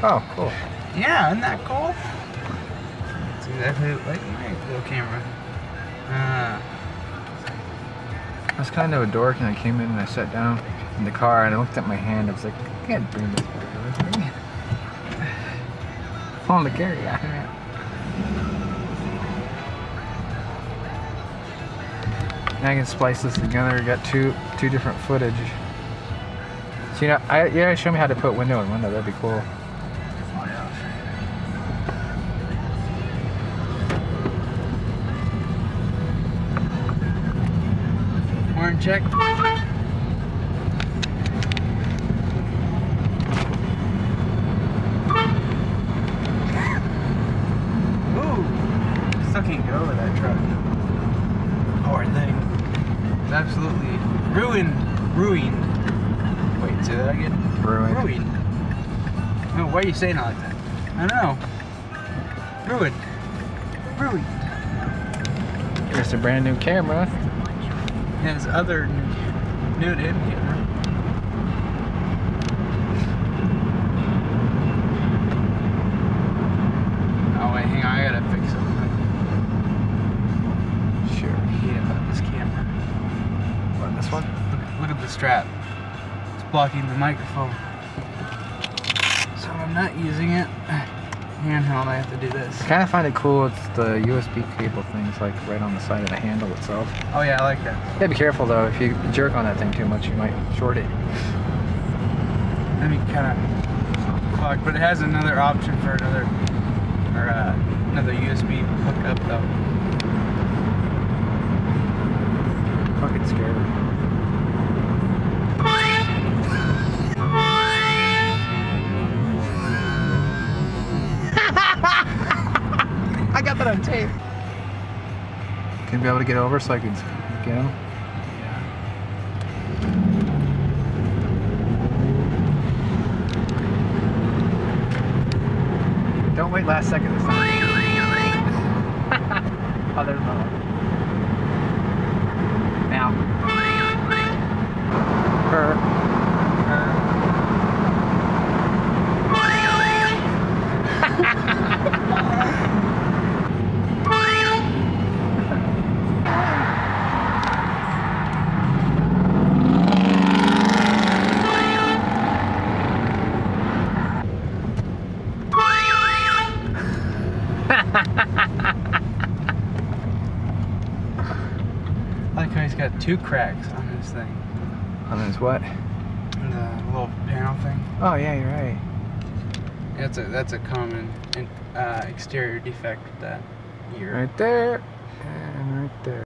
Oh, cool. Yeah, isn't that cool? It's exactly like my little camera. I was kind of a dork and I came in and I sat down in the car and I looked at my hand. I was like, I can't bring this back with me. On the carry on. Now I can splice this together. We got two different footage. So yeah, show me how to put window in window. That'd be cool. Horn check. Ooh, still can't get over that truck. Poor thing. It's absolutely ruined. Wait, say that again. Ruined. No, why are you saying it like that? I don't know. Ruined. Here's a brand new camera. And his other new to him camera. Oh wait, hang on, I gotta fix something. Sure. Yeah, about this camera. What, this one? Look at the strap. It's blocking the microphone. So I'm not using it. Handheld, I have to do this. I kind of find it cool. It's the USB cable things like right on the side of the handle itself. Oh yeah, I like that. Yeah, be careful though. If you jerk on that thing too much, you might short it. I mean, kind of fuck, but it has another option for another USB hookup though. Fucking scary. I got that on tape. Can you be able to get over so I can get him? Yeah. Don't wait last second this time. Oh, there's another one. Now. Her. I like how he's got two cracks on this thing. On this what? The little panel thing. Oh yeah, you're right. That's a common exterior defect with that year. Right there and right there.